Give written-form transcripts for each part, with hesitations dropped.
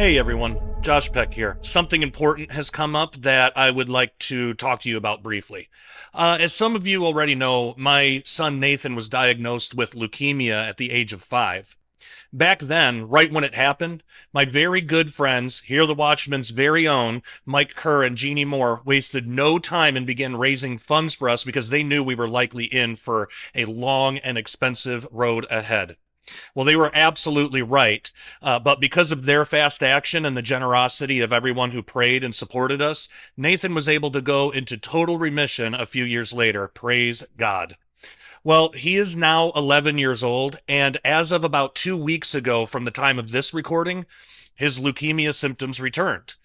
Hey everyone, Josh Peck here. Something important has come up that I would like to talk to you about briefly. As some of you already know, my son Nathan was diagnosed with leukemia at the age of 5. Back then, right when it happened, my very good friends, Hear the Watchman's very own, Mike Kerr and Jeannie Moore, wasted no time and began raising funds for us because they knew we were likely in for a long and expensive road ahead. Well, they were absolutely right. But because of their fast action and the generosity of everyone who prayed and supported us, Nathan was able to go into total remission a few years later. Praise God. Well, he is now 11 years old, and as of about 2 weeks ago from the time of this recording, his leukemia symptoms returned.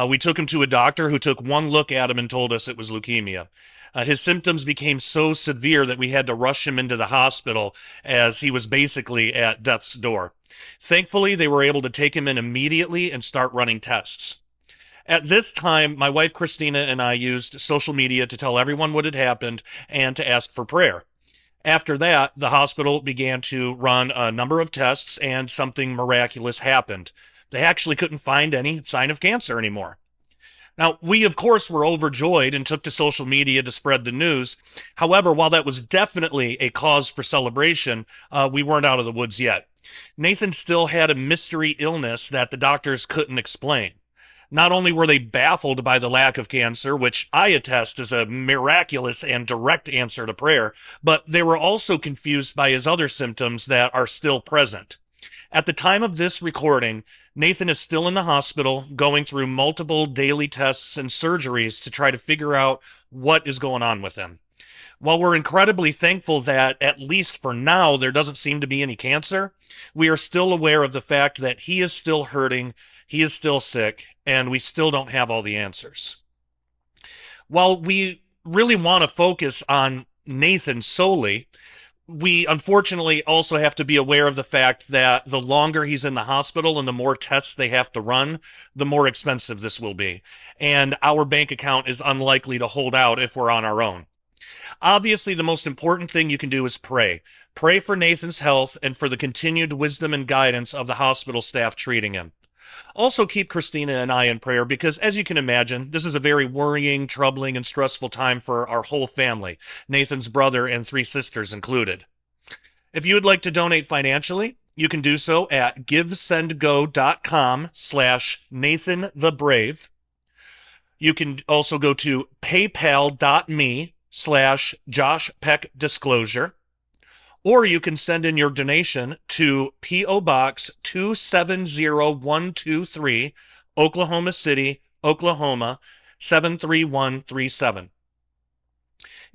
We took him to a doctor who took one look at him and told us it was leukemia. His symptoms became so severe that we had to rush him into the hospital as he was basically at death's door. Thankfully, they were able to take him in immediately and start running tests. At this time, my wife Christina and I used social media to tell everyone what had happened and to ask for prayer. After that, the hospital began to run a number of tests, and something miraculous happened. They actually couldn't find any sign of cancer anymore. Now, we of course were overjoyed and took to social media to spread the news. However, while that was definitely a cause for celebration, we weren't out of the woods yet. Nathan still had a mystery illness that the doctors couldn't explain. Not only were they baffled by the lack of cancer, which I attest is a miraculous and direct answer to prayer, but they were also confused by his other symptoms that are still present. At the time of this recording, Nathan is still in the hospital going through multiple daily tests and surgeries to try to figure out what is going on with him. While we're incredibly thankful that, at least for now, there doesn't seem to be any cancer, we are still aware of the fact that he is still hurting, he is still sick, and we still don't have all the answers. While we really want to focus on Nathan solely, we unfortunately also have to be aware of the fact that the longer he's in the hospital and the more tests they have to run, the more expensive this will be. And our bank account is unlikely to hold out if we're on our own. Obviously, the most important thing you can do is pray. Pray for Nathan's health and for the continued wisdom and guidance of the hospital staff treating him. Also, keep Christina and I in prayer because, as you can imagine, this is a very worrying, troubling, and stressful time for our whole family, Nathan's brother and 3 sisters included. If you would like to donate financially, you can do so at givesendgo.com/NathanTheBrave. You can also go to paypal.me/JoshPeckDisclosure. Or you can send in your donation to P.O. Box 270123, Oklahoma City, Oklahoma 73137.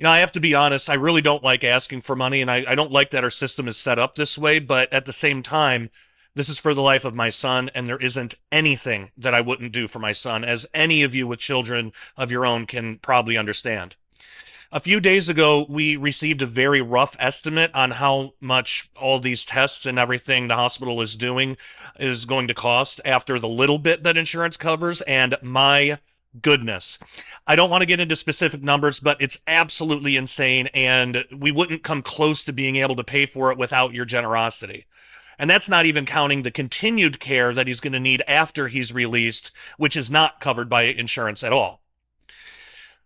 I have to be honest, I really don't like asking for money, and I don't like that our system is set up this way, but at the same time, this is for the life of my son, and there isn't anything that I wouldn't do for my son, as any of you with children of your own can probably understand. A few days ago, we received a very rough estimate on how much all these tests and everything the hospital is doing is going to cost after the little bit that insurance covers, and my goodness. I don't want to get into specific numbers, but it's absolutely insane, and we wouldn't come close to being able to pay for it without your generosity. And that's not even counting the continued care that he's going to need after he's released, which is not covered by insurance at all.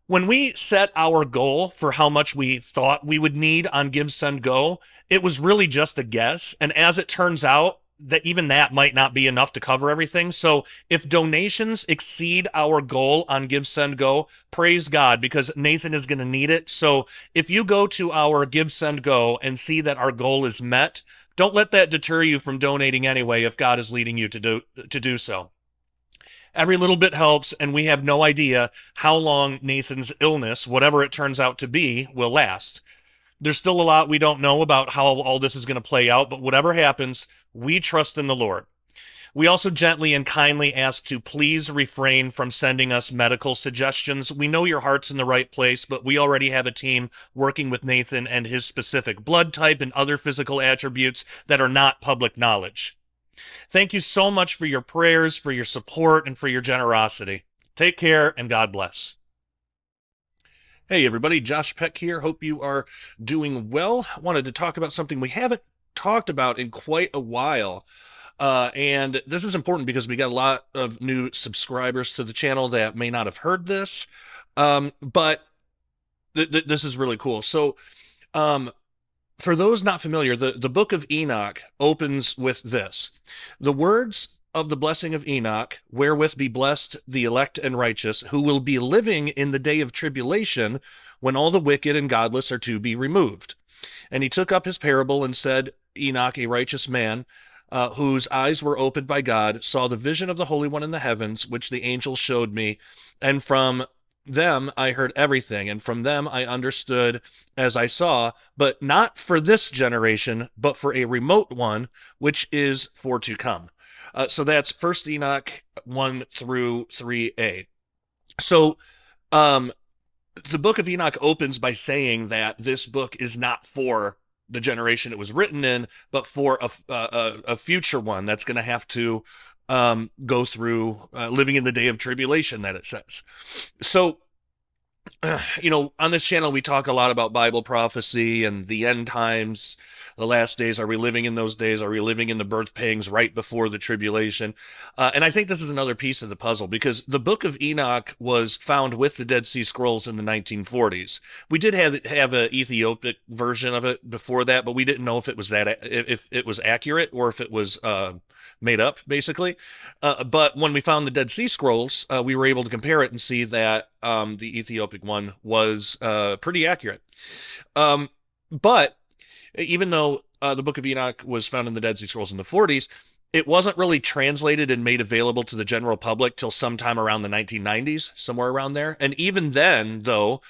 When we set our goal for how much we thought we would need on Give, Send, Go, it was really just a guess. And as it turns out, that even that might not be enough to cover everything. So if donations exceed our goal on Give, Send, Go, praise God, because Nathan is going to need it. So if you go to our Give, Send, Go and see that our goal is met, don't let that deter you from donating anyway if God is leading you to do so. Every little bit helps, and we have no idea how long Nathan's illness, whatever it turns out to be, will last. There's still a lot we don't know about how all this is going to play out, but whatever happens, we trust in the Lord. We also gently and kindly ask to please refrain from sending us medical suggestions. We know your heart's in the right place, but we already have a team working with Nathan and his specific blood type and other physical attributes that are not public knowledge. Thank you so much for your prayers, for your support, and for your generosity. Take care, and God bless. Hey everybody, Josh Peck here. Hope you are doing well. Wanted to talk about something we haven't talked about in quite a while. And this is important because we got a lot of new subscribers to the channel that may not have heard this. But this is really cool. So, um, for those not familiar, the book of Enoch opens with this: the words of the blessing of Enoch, wherewith be blessed the elect and righteous, who will be living in the day of tribulation, when all the wicked and godless are to be removed. And he took up his parable and said, Enoch, a righteous man, whose eyes were opened by God, saw the vision of the Holy One in the heavens, which the angel showed me. And from them I heard everything, and from them I understood as I saw, but not for this generation, but for a remote one, which is for to come. So that's First Enoch 1 through 3a. So, um, the book of Enoch opens by saying that this book is not for the generation it was written in, but for a future one that's going to have to go through living in the day of tribulation, that it says. So, on this channel, we talk a lot about Bible prophecy and the end times, the last days. Are we living in those days? Are we living in the birth pangs right before the tribulation? And I think this is another piece of the puzzle because the book of Enoch was found with the Dead Sea Scrolls in the 1940s. We did have an Ethiopic version of it before that, but we didn't know if it was if it was accurate or if it was made up, basically. But when we found the Dead Sea Scrolls, we were able to compare it and see that the Ethiopic one was pretty accurate. But even though the Book of Enoch was found in the Dead Sea Scrolls in the 40s, it wasn't really translated and made available to the general public till sometime around the 1990s, somewhere around there. And even then, though,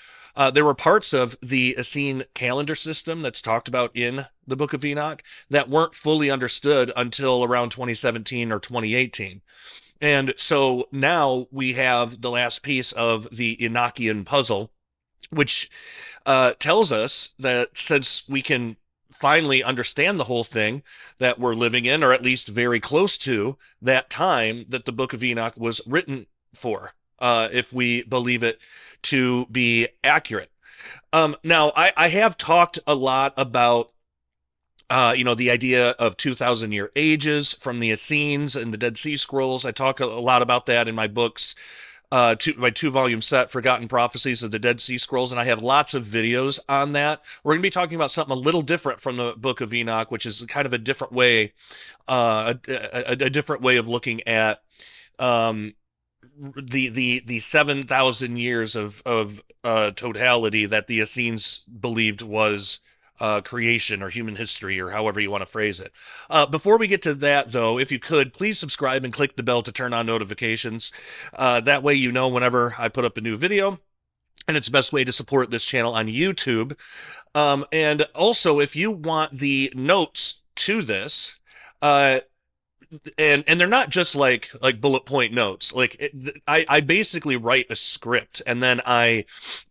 there were parts of the Essene calendar system that's talked about in the Book of Enoch that weren't fully understood until around 2017 or 2018. And so now we have the last piece of the Enochian puzzle, which tells us that since we can finally understand the whole thing, that we're living in, or at least very close to, that time that the Book of Enoch was written for, if we believe it to be accurate. Now, I have talked a lot about the idea of 2,000-year ages from the Essenes and the Dead Sea Scrolls. I talk a lot about that in my books, my two-volume set, Forgotten Prophecies of the Dead Sea Scrolls, and I have lots of videos on that. We're going to be talking about something a little different from the Book of Enoch, which is kind of a different way, a different way of looking at um, the 7,000 years of totality that the Essenes believed was creation or human history or however you want to phrase it. Before we get to that, though, if you could, please subscribe and click the bell to turn on notifications. That way you know whenever I put up a new video. And it's the best way to support this channel on YouTube. And also, if you want the notes to this, uh, and they're not just like bullet point notes. I basically write a script and then I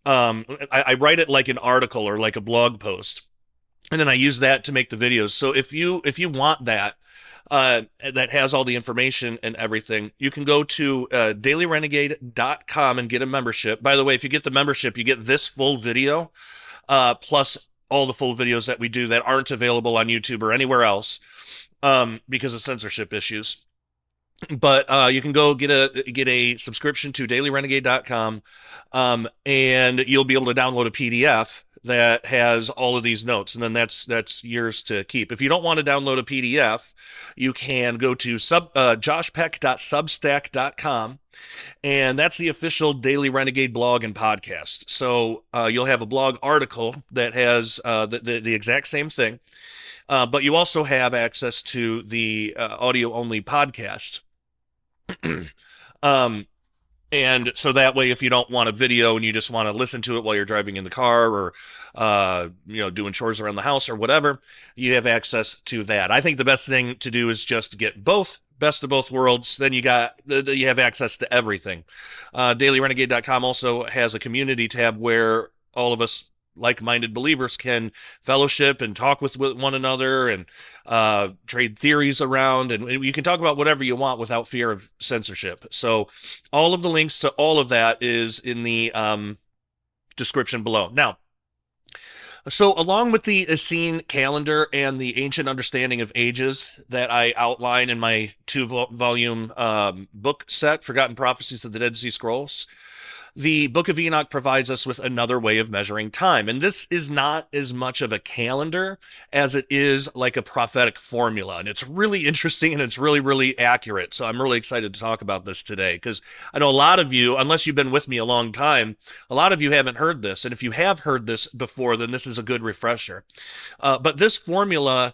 write it like an article or like a blog post, and then I use that to make the videos. So if you want that, that has all the information and everything, you can go to dailyrenegade.com and get a membership. By the way, if you get the membership, you get this full video, plus all the full videos that we do that aren't available on YouTube or anywhere else, because of censorship issues. But you can go get a subscription to dailyrenegade.com, and you'll be able to download a PDF that has all of these notes, and then that's yours to keep. If you don't want to download a PDF, you can go to joshpeck.substack.com, and that's the official Daily Renegade blog and podcast. So you'll have a blog article that has the exact same thing, but you also have access to the audio only podcast. um, and so that way, if you don't want a video and you just want to listen to it while you're driving in the car or, doing chores around the house or whatever, you have access to that. I think the best thing to do is just get both, best of both worlds. Then you have access to everything. DailyRenegade.com also has a community tab where all of us like-minded believers can fellowship and talk with one another and trade theories around, and you can talk about whatever you want without fear of censorship. So all of the links to all of that is in the description below. Now, So, along with the Essene calendar and the ancient understanding of ages that I outline in my two volume book set, Forgotten Prophecies of the Dead Sea Scrolls, the Book of Enoch provides us with another way of measuring time. And this is not as much of a calendar as it is like a prophetic formula. And it's really interesting and it's really, really accurate. So I'm really excited to talk about this today because I know a lot of you, unless you've been with me a long time, a lot of you haven't heard this. And if you have heard this before, then this is a good refresher. But this formula,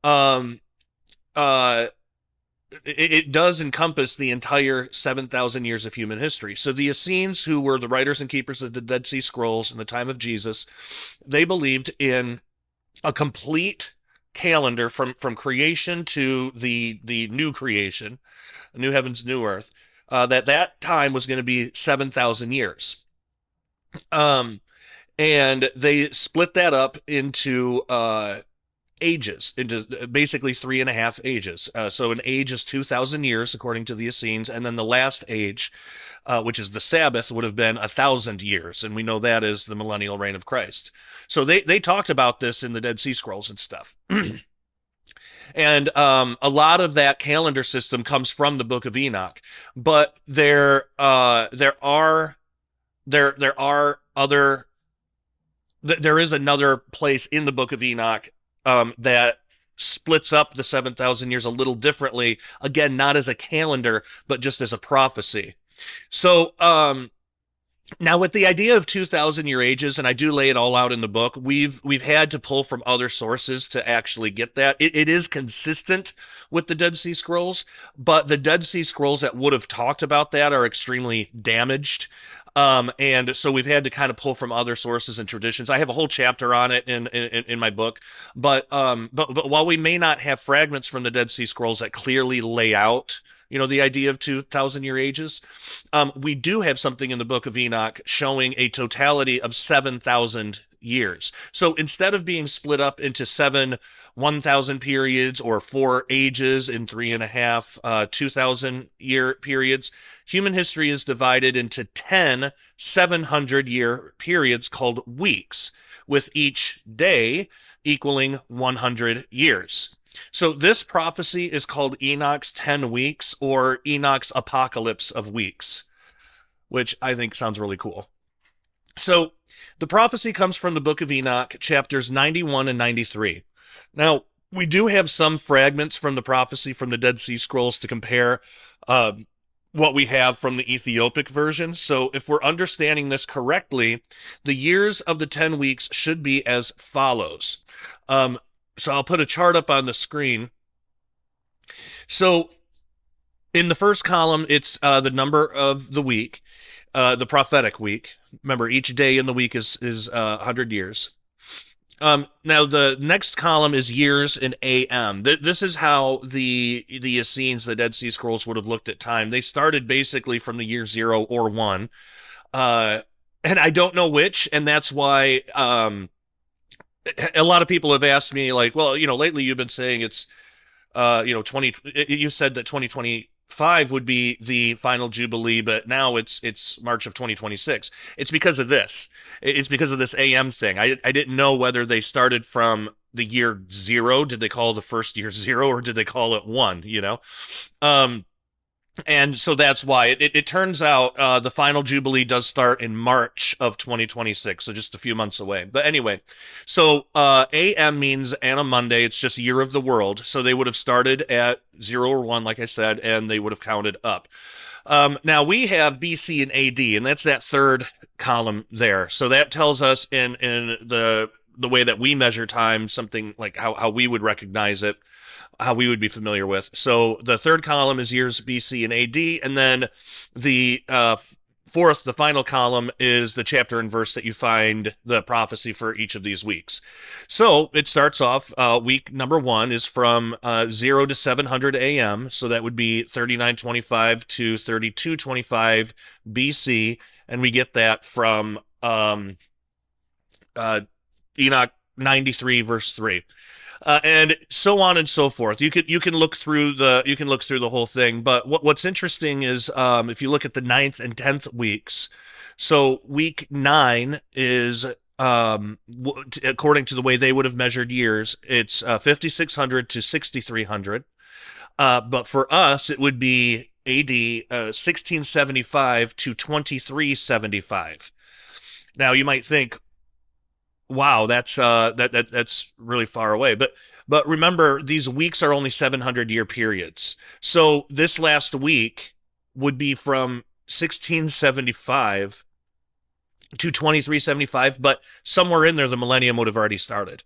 um, uh, it does encompass the entire 7,000 years of human history. So the Essenes, who were the writers and keepers of the Dead Sea Scrolls in the time of Jesus, they believed in a complete calendar from creation to the new creation, new heavens, new earth. That time was going to be 7,000 years. Um, and they split that up into ages, into basically 3.5 ages. So an age is 2,000 years, according to the Essenes, and then the last age, which is the Sabbath, would have been 1,000 years, and we know that is the millennial reign of Christ. So they talked about this in the Dead Sea Scrolls and stuff. And a lot of that calendar system comes from the Book of Enoch, but there are other there is another place in the Book of Enoch that splits up the 7,000 years a little differently. Again, not as a calendar, but just as a prophecy. So, now with the idea of 2,000 year ages, and I do lay it all out in the book, we've had to pull from other sources to actually get that. It is consistent with the Dead Sea Scrolls, but the Dead Sea Scrolls that would have talked about that are extremely damaged. And so we've had to kind of pull from other sources and traditions. I have a whole chapter on it in my book, but while we may not have fragments from the Dead Sea Scrolls that clearly lay out, the idea of 2,000 year ages, we do have something in the Book of Enoch showing a totality of 7,000 years. So instead of being split up into seven 1,000 periods or four ages in 3.5 2,000 year periods, human history is divided into 10 700-year periods called weeks, with each day equaling 100 years. So this prophecy is called Enoch's 10 weeks or Enoch's apocalypse of weeks, which I think sounds really cool. So the prophecy comes from the Book of Enoch, chapters 91 and 93. Now, we do have some fragments from the prophecy from the Dead Sea Scrolls to compare what we have from the Ethiopic version. So if we're understanding this correctly, the years of the 10 weeks should be as follows. So I'll put a chart up on the screen. So in the first column, it's the number of the week, the prophetic week. Remember, each day in the week is 100 years. Now the next column is years in AM. This is how the Essenes, the Dead Sea Scrolls, would have looked at time. They started basically from the year 0 or 1. And I don't know which, and that's why a lot of people have asked me, like, well, lately you've been saying it's 20, you said that 2025 would be the final Jubilee, but now it's March of 2026. It's because of this. It's because of this AM thing. I didn't know whether they started from the year 0. Did they call the first year 0 or did they call it 1, And so that's why it turns out the final Jubilee does start in March of 2026, so just a few months away. But anyway, so AM means Anno Monday. It's just year of the world. So they would have started at 0 or 1, like I said, and they would have counted up. Now we have BC and AD, and that's that third column there. So that tells us in the way that we measure time, something like how we would recognize it, how we would be familiar with. So the third column is years BC and AD, and then the fourth, the final column, is the chapter and verse that you find the prophecy for each of these weeks. So it starts off, week number 1 is from 0 to 700 AM, so that would be 3925 to 3225 BC, and we get that from Enoch 93 verse 3. And so on and so forth. You can look through the whole thing. But what's interesting is if you look at the 9th and 10th weeks. So week 9 is according to the way they would have measured years, it's 5600 to 6300. But for us, it would be AD 1675 to 2375. Now you might think, wow, that's really far away. But remember, these weeks are only 700-year periods. So this last week would be from 1675 to 2375, but somewhere in there, the millennium would have already started.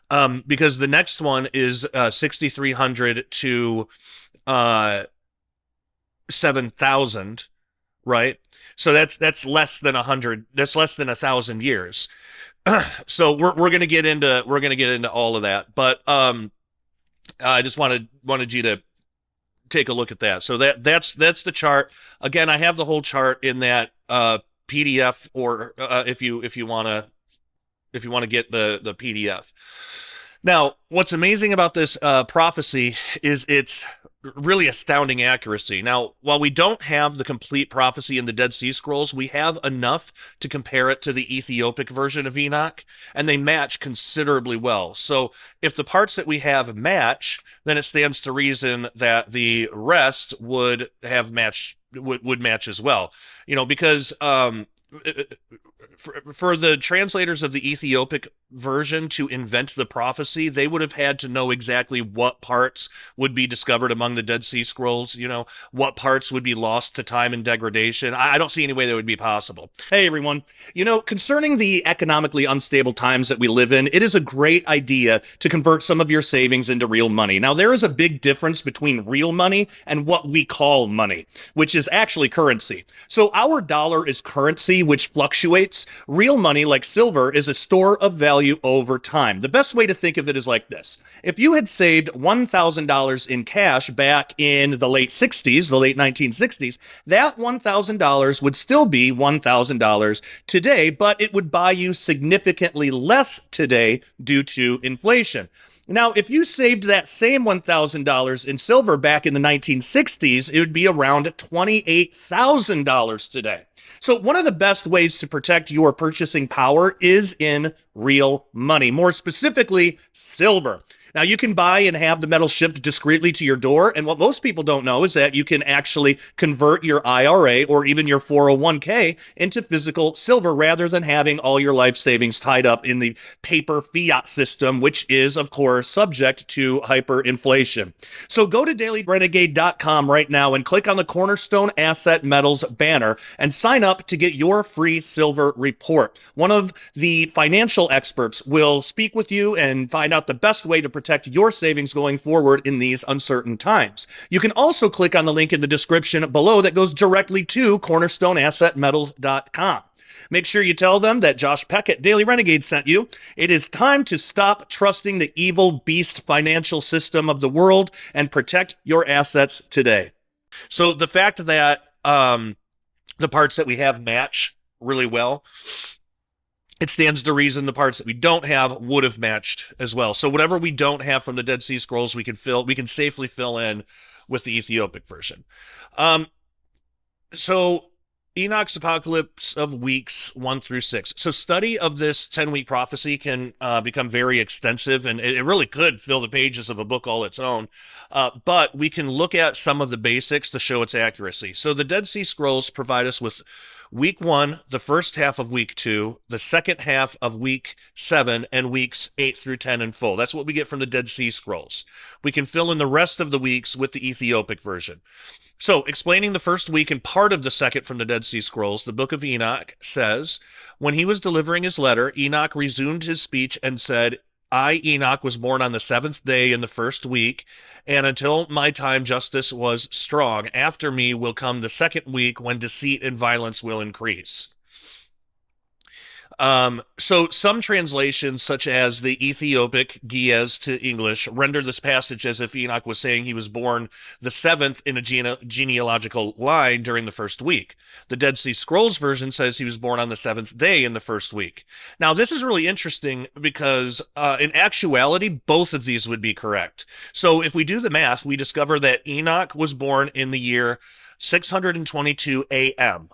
Because the next one is 6300 to 7000, right? So that's less than 100. That's less than 1,000 years. So we're gonna get into all of that, but I just wanted you to take a look at that. So that's the chart. Again, I have the whole chart in that PDF, or if you want to get the PDF. Now, what's amazing about this prophecy is its really astounding accuracy. Now, while we don't have the complete prophecy in the Dead Sea Scrolls, we have enough to compare it to the Ethiopic version of Enoch, and they match considerably well. So, if the parts that we have match, then it stands to reason that the rest would match as well. Because for the translators of the Ethiopic version to invent the prophecy, they would have had to know exactly what parts would be discovered among the Dead Sea Scrolls, what parts would be lost to time and degradation. I don't see any way that would be possible. Hey, everyone. Concerning the economically unstable times that we live in, it is a great idea to convert some of your savings into real money. Now, there is a big difference between real money and what we call money, which is actually currency. So our dollar is currency, which fluctuates. Real money, like silver, is a store of value over time. The best way to think of it is like this. If you had saved $1,000 in cash back in the late 60s, the late 1960s, that $1,000 would still be $1,000 today, but it would buy you significantly less today due to inflation. Now, if you saved that same $1,000 in silver back in the 1960s, it would be around $28,000 today. So one of the best ways to protect your purchasing power is in real money, more specifically, silver. Now, you can buy and have the metal shipped discreetly to your door, and what most people don't know is that you can actually convert your IRA or even your 401k into physical silver rather than having all your life savings tied up in the paper fiat system, which is, of course, subject to hyperinflation. So go to dailyrenegade.com right now and click on the Cornerstone Asset Metals banner and sign up to get your free silver report. One of the financial experts will speak with you and find out the best way to protect your savings going forward in these uncertain times. You can also click on the link in the description below that goes directly to cornerstoneassetmetals.com. Make sure you tell them that Josh Peck at Daily Renegade sent you. It is time to stop trusting the evil beast financial system of the world and protect your assets today. So the fact that the parts that we have match really well, it stands to reason the parts that we don't have would have matched as well. So whatever we don't have from the Dead Sea Scrolls, we can safely fill in with the Ethiopic version. So Enoch's Apocalypse of Weeks 1 through 6. So study of this 10-week prophecy can become very extensive, and it really could fill the pages of a book all its own. But we can look at some of the basics to show its accuracy. So the Dead Sea Scrolls provide us with week 1, the first half of week 2, the second half of week 7, and weeks 8 through 10 in full. That's what we get from the Dead Sea Scrolls. We can fill in the rest of the weeks with the Ethiopic version. So, explaining the first week and part of the second from the Dead Sea Scrolls, the book of Enoch says, when he was delivering his letter, Enoch resumed his speech and said, I, Enoch, was born on the 7th day in the first week, and until my time justice was strong. After me will come the second week when deceit and violence will increase. So some translations, such as the Ethiopic Giez to English, render this passage as if Enoch was saying he was born the 7th in a genealogical line during the first week. The Dead Sea Scrolls version says he was born on the 7th day in the first week. Now, this is really interesting because in actuality, both of these would be correct. So if we do the math, we discover that Enoch was born in the year 622 a.m.,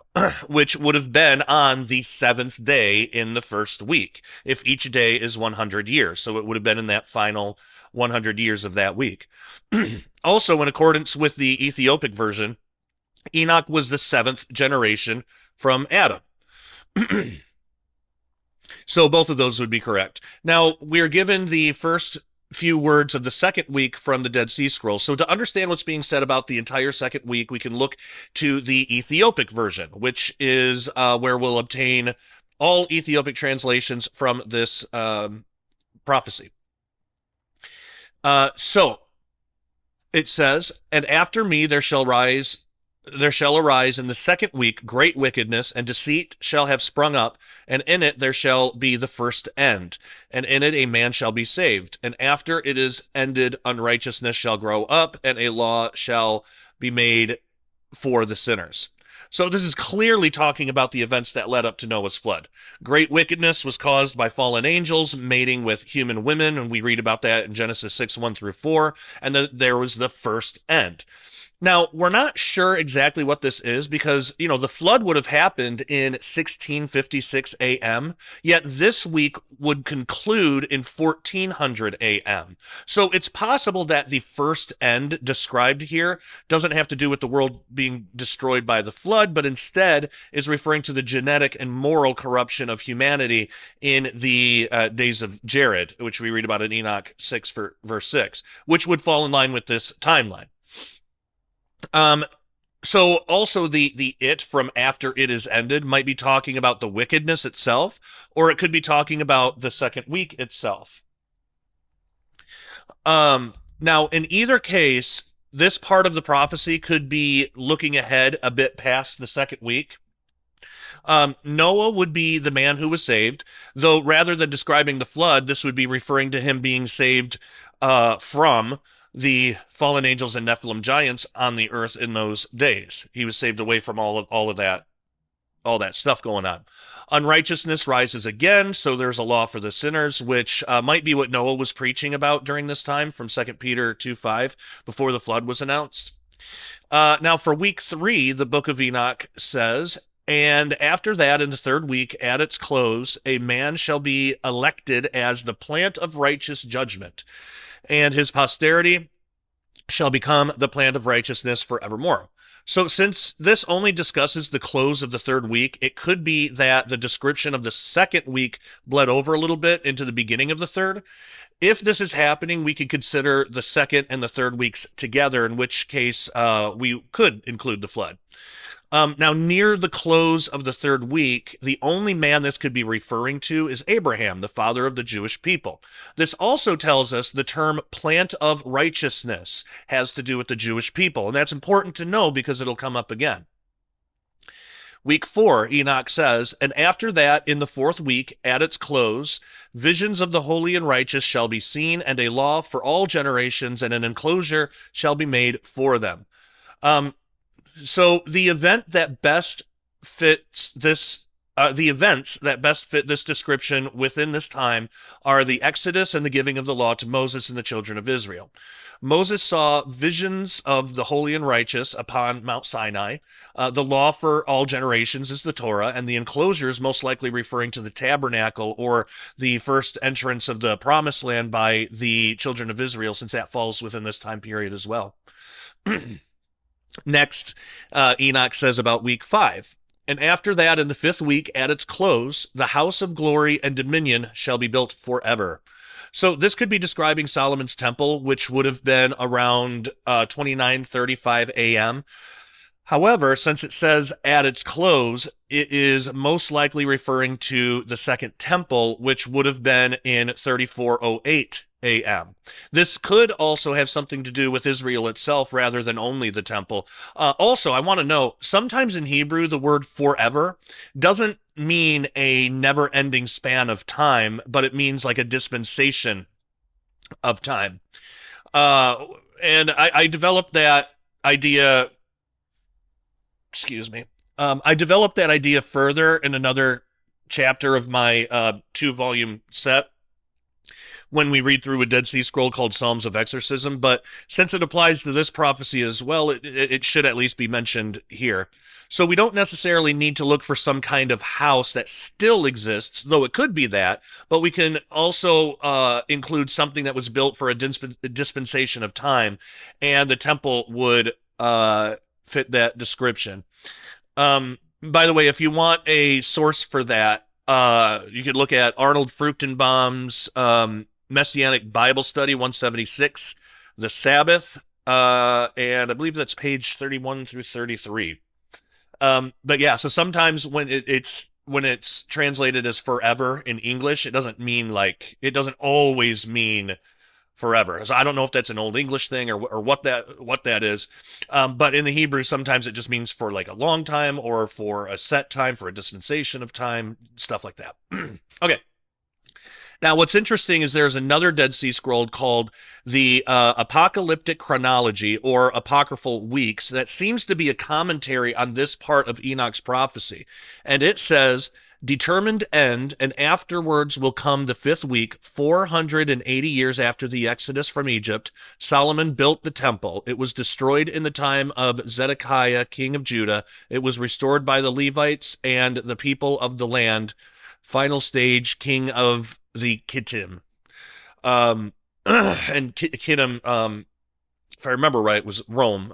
which would have been on the seventh day in the first week, if each day is 100 years. So it would have been in that final 100 years of that week. Also, in accordance with the Ethiopic version, Enoch was the seventh generation from Adam. So both of those would be correct. Now, we're given the first few words of the second week from the Dead Sea Scrolls. So to understand what's being said about the entire second week, we can look to the Ethiopic version, which is where we'll obtain all Ethiopic translations from this prophecy. So it says, "And after me there shall arise in the second week great wickedness, and deceit shall have sprung up, and in it there shall be the first end, and in it a man shall be saved. And after it is ended, unrighteousness shall grow up, and a law shall be made for the sinners." So this is clearly talking about the events that led up to Noah's flood. Great wickedness was caused by fallen angels mating with human women, and we read about that in Genesis 6, 1 through 4, and then there was the first end. Now, we're not sure exactly what this is because, the flood would have happened in 1656 a.m., yet this week would conclude in 1400 a.m. So it's possible that the first end described here doesn't have to do with the world being destroyed by the flood, but instead is referring to the genetic and moral corruption of humanity in the days of Jared, which we read about in Enoch 6, verse 6, which would fall in line with this timeline. Um, so also the it from after it is ended might be talking about the wickedness itself, or it could be talking about the second week itself. Now in either case, this part of the prophecy could be looking ahead a bit past the second week. Noah would be the man who was saved, though rather than describing the flood, this would be referring to him being saved from the fallen angels and Nephilim giants on the earth in those days. He was saved away from all of that stuff going on. Unrighteousness rises again, so there's a law for the sinners, which might be what Noah was preaching about during this time from 2 Peter 2:5, before the flood was announced. Now, for week 3, the book of Enoch says, "And after that, in the third week, at its close, a man shall be elected as the plant of righteous judgment, and his posterity shall become the plant of righteousness forevermore." So, since this only discusses the close of the third week, it could be that the description of the second week bled over a little bit into the beginning of the third. If this is happening, we could consider the second and the third weeks together, in which case we could include the flood. Now, near the close of the third week, the only man this could be referring to is Abraham, the father of the Jewish people. This also tells us the term plant of righteousness has to do with the Jewish people, and that's important to know because it'll come up again. Week 4, Enoch says, "And after that, in the fourth week, at its close, visions of the holy and righteous shall be seen, and a law for all generations, and an enclosure shall be made for them." So the event that best fits this, the events that best fit this description within this time are the Exodus and the giving of the law to Moses and the children of Israel. Moses saw visions of the holy and righteous upon Mount Sinai. The law for all generations is the Torah, and the enclosure is most likely referring to the tabernacle or the first entrance of the promised land by the children of Israel, since that falls within this time period as well. Next, Enoch says about week 5, "And after that, in the fifth week, at its close, the house of glory and dominion shall be built forever." So this could be describing Solomon's temple, which would have been around 2935 a.m. However, since it says at its close, it is most likely referring to the second temple, which would have been in 3408 a.m. This could also have something to do with Israel itself rather than only the temple. Also, I want to know, sometimes in Hebrew, the word forever doesn't mean a never-ending span of time, but it means like a dispensation of time. And I developed that idea, excuse me. I developed that idea further in another chapter of my 2-volume set. when we read through a Dead Sea Scroll called Psalms of Exorcism, but since it applies to this prophecy as well, it should at least be mentioned here. So we don't necessarily need to look for some kind of house that still exists, though it could be that, but we can also include something that was built for a dispensation of time, and the temple would fit that description. By the way, if you want a source for that, you could look at Arnold Fruchtenbaum's Messianic Bible Study 176, The Sabbath, and I believe that's page 31 through 33. But yeah, so sometimes when it's translated as forever in English, it doesn't mean like it doesn't always mean forever. So I don't know if that's an old English thing or what that is. But in the Hebrew, sometimes it just means for like a long time or for a set time, for a dispensation of time, stuff like that. Okay. Now, what's interesting is there's another Dead Sea Scroll called the Apocalyptic Chronology or Apocryphal Weeks that seems to be a commentary on this part of Enoch's prophecy. And it says, determined end, and afterwards will come the fifth week, 480 years after the Exodus from Egypt. Solomon built the temple. It was destroyed in the time of Zedekiah, king of Judah. It was restored by the Levites and the people of the land. Final stage, king of the Kittim. And Kittim, if I remember right, was Rome,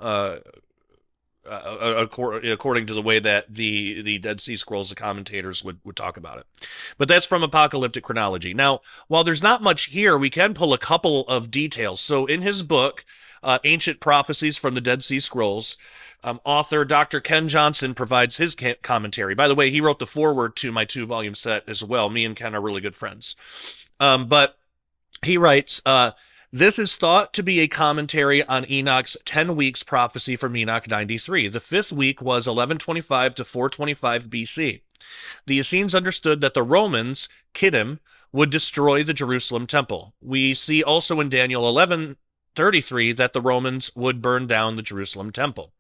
according to the way that the Dead Sea Scrolls, the commentators would talk about it. But that's from Apocalyptic Chronology. Now, while there's not much here, we can pull a couple of details. So in his book, Ancient Prophecies from the Dead Sea Scrolls, author Dr. Ken Johnson provides his commentary. By the way, he wrote the foreword to my 2-volume set as well. Me and Ken are really good friends. But he writes, this is thought to be a commentary on Enoch's 10 weeks prophecy from Enoch 93. The fifth week was 1125 to 425 BC. The Essenes understood that the Romans, Kittim, would destroy the Jerusalem temple. We see also in Daniel 11:33 that the Romans would burn down the Jerusalem temple.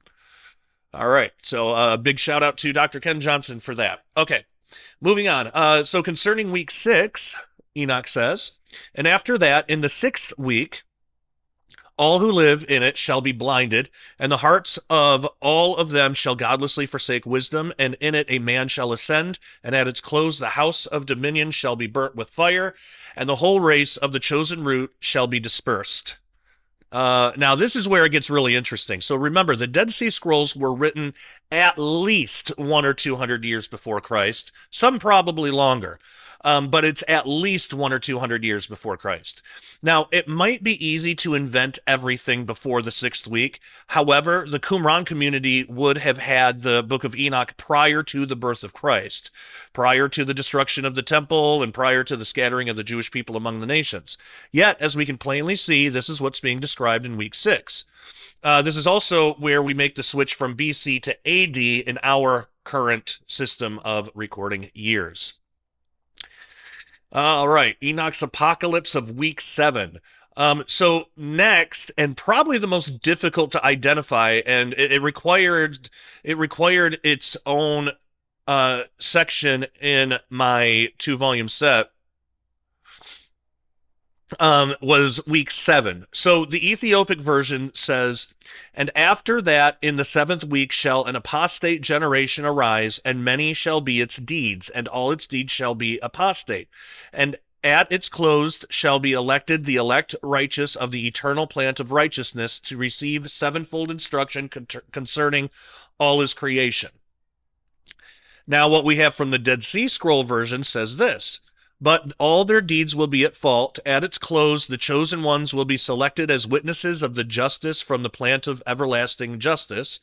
All right, so a big shout out to Dr. Ken Johnson for that. Okay, moving on. So concerning week 6, Enoch says, and after that, in the 6th week, all who live in it shall be blinded, and the hearts of all of them shall godlessly forsake wisdom, and in it a man shall ascend, and at its close the house of dominion shall be burnt with fire, and the whole race of the chosen root shall be dispersed. Now, this is where it gets really interesting. So remember, the Dead Sea Scrolls were written at least 100 or 200 years before Christ, some probably longer. But it's at least 100 or 200 years before Christ. Now, it might be easy to invent everything before the 6th week. However, the Qumran community would have had the Book of Enoch prior to the birth of Christ, prior to the destruction of the temple, and prior to the scattering of the Jewish people among the nations. Yet, as we can plainly see, this is what's being described in week 6. This is also where we make the switch from BC to AD in our current system of recording years. All right, Enoch's Apocalypse of week 7. So next, and probably the most difficult to identify, and it required its own section in my 2-volume set, was week 7. So the Ethiopic version says, and after that in the 7th week shall an apostate generation arise, and many shall be its deeds, and all its deeds shall be apostate. And at its close shall be elected the elect righteous of the eternal plant of righteousness to receive sevenfold instruction concerning all his creation. Now what we have from the Dead Sea Scroll version says this, but all their deeds will be at fault. At its close, the chosen ones will be selected as witnesses of the justice from the plant of everlasting justice.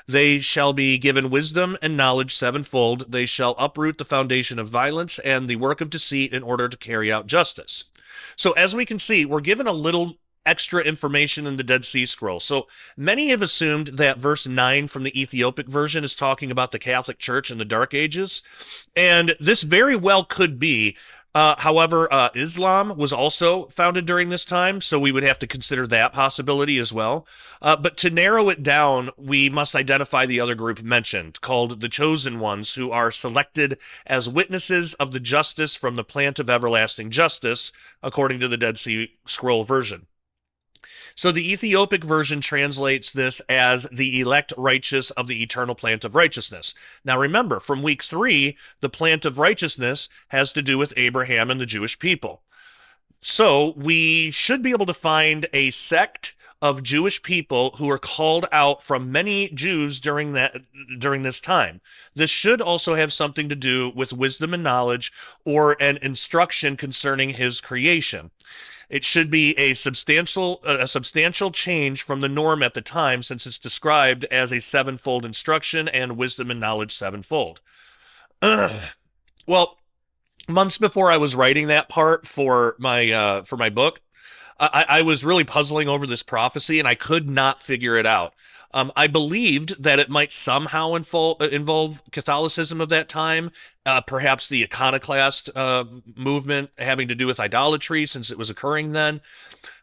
They shall be given wisdom and knowledge sevenfold. They shall uproot the foundation of violence and the work of deceit in order to carry out justice. So as we can see, we're given a little extra information in the Dead Sea Scroll. So many have assumed that verse 9 from the Ethiopic version is talking about the Catholic Church in the Dark Ages. And this very well could be. However, Islam was also founded during this time, so we would have to consider that possibility as well. But to narrow it down, we must identify the other group mentioned, called the chosen ones, who are selected as witnesses of the justice from the plant of everlasting justice, according to the Dead Sea Scroll version. So the Ethiopic version translates this as the elect righteous of the eternal plant of righteousness. Now remember, from week 3, the plant of righteousness has to do with Abraham and the Jewish people. So we should be able to find a sect of Jewish people who are called out from many Jews during this time. This should also have something to do with wisdom and knowledge or an instruction concerning his creation. It should be a substantial change from the norm at the time, since it's described as a sevenfold instruction and wisdom and knowledge sevenfold. Well, months before I was writing that part for my book, I was really puzzling over this prophecy and I could not figure it out. I believed that it might somehow involve Catholicism of that time, perhaps the iconoclast movement having to do with idolatry, since it was occurring then.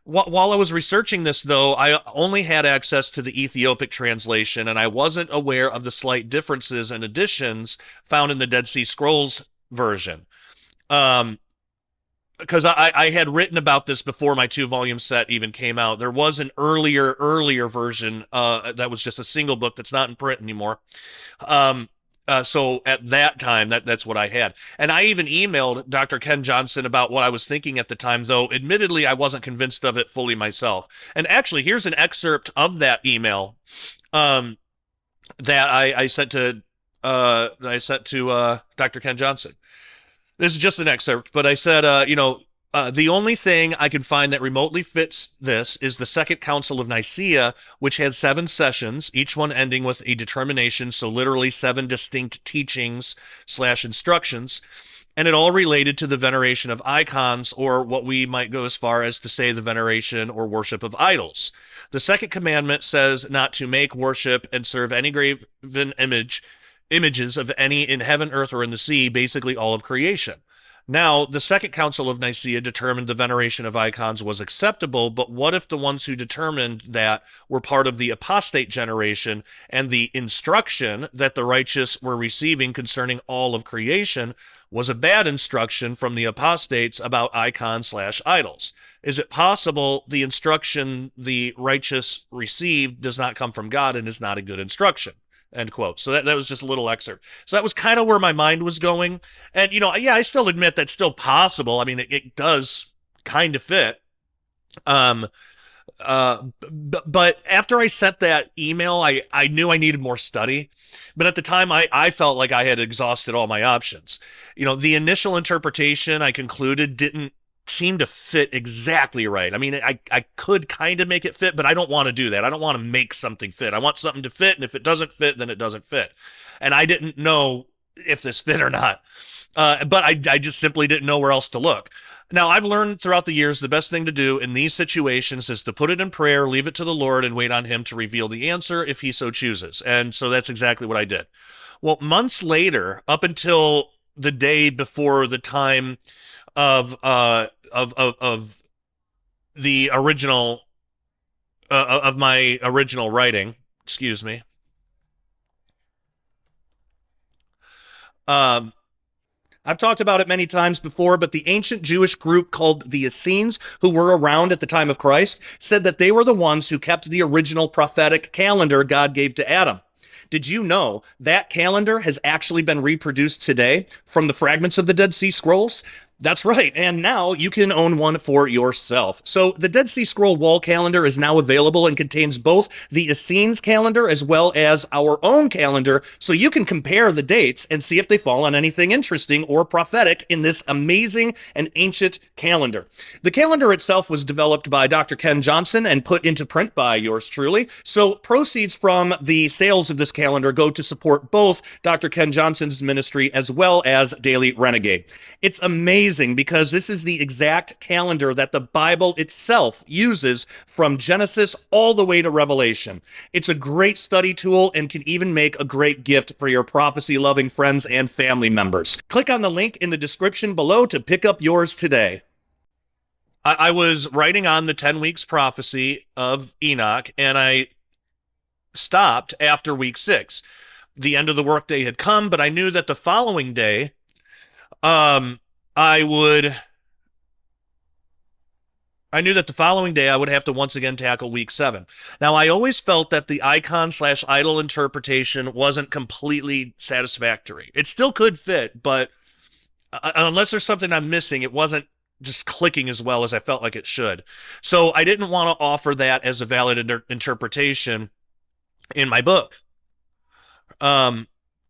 While I was researching this, though, I only had access to the Ethiopic translation, and I wasn't aware of the slight differences and additions found in the Dead Sea Scrolls version. Um, because I had written about this before my 2 volume set even came out. There was an earlier version that was just a single book that's not in print anymore. Um, so at that time, that's what I had. And I even emailed Dr. Ken Johnson about what I was thinking at the time, though admittedly I wasn't convinced of it fully myself. And actually, here's an excerpt of that email um, that I sent to Dr. Ken Johnson. This is just an excerpt, but I said, the only thing I can find that remotely fits this is the Second Council of Nicaea, which had 7 sessions, each one ending with a determination, so literally 7 distinct teachings slash instructions, and it all related to the veneration of icons, or what we might go as far as to say the veneration or worship of idols. The second commandment says not to make, worship, and serve any graven images of any in heaven, earth, or in the sea, basically all of creation. Now, the Second Council of Nicaea determined the veneration of icons was acceptable, but what if the ones who determined that were part of the apostate generation, and the instruction that the righteous were receiving concerning all of creation was a bad instruction from the apostates about icons/idols? Is it possible the instruction the righteous received does not come from God and is not a good instruction? End quote. So that was just a little excerpt. So that was kind of where my mind was going. And, yeah, I still admit that's still possible. I mean, it does kind of fit. Um, but after I sent that email, I knew I needed more study. But at the time, I felt like I had exhausted all my options. The initial interpretation I concluded didn't seem to fit exactly right. I mean, I could kind of make it fit, but I don't want to do that. I don't want to make something fit. I want something to fit, and if it doesn't fit, then it doesn't fit. And I didn't know if this fit or not. But I just simply didn't know where else to look. Now, I've learned throughout the years the best thing to do in these situations is to put it in prayer, leave it to the Lord, and wait on Him to reveal the answer if He so chooses. And so that's exactly what I did. Well, months later, up until the day before the time of the original of my original writing, excuse me. Um, I've talked about it many times before, but the ancient Jewish group called the Essenes, who were around at the time of Christ, said that they were the ones who kept the original prophetic calendar God gave to Adam. Did you know that calendar has actually been reproduced today from the fragments of the Dead Sea Scrolls? That's right, and now you can own one for yourself. So the Dead Sea Scroll wall calendar is now available and contains both the Essenes calendar as well as our own calendar, so you can compare the dates and see if they fall on anything interesting or prophetic in this amazing and ancient calendar. The calendar itself was developed by Dr. Ken Johnson and put into print by yours truly, so proceeds from the sales of this calendar go to support both Dr. Ken Johnson's ministry as well as Daily Renegade. It's amazing amazing because this is the exact calendar that the Bible itself uses from Genesis all the way to Revelation. It's a great study tool and can even make a great gift for your prophecy-loving friends and family members. Click on the link in the description below to pick up yours today. I was writing on the 10 weeks prophecy of Enoch, and I stopped after week 6. The end of the workday had come, but I knew that the following day, I would I knew that the following day I would have to once again tackle week 7. Now, I always felt that the icon slash idol interpretation wasn't completely satisfactory. It still could fit, but unless there's something I'm missing, it wasn't just clicking as well as I felt like it should. So I didn't want to offer that as a valid interpretation in my book. Um,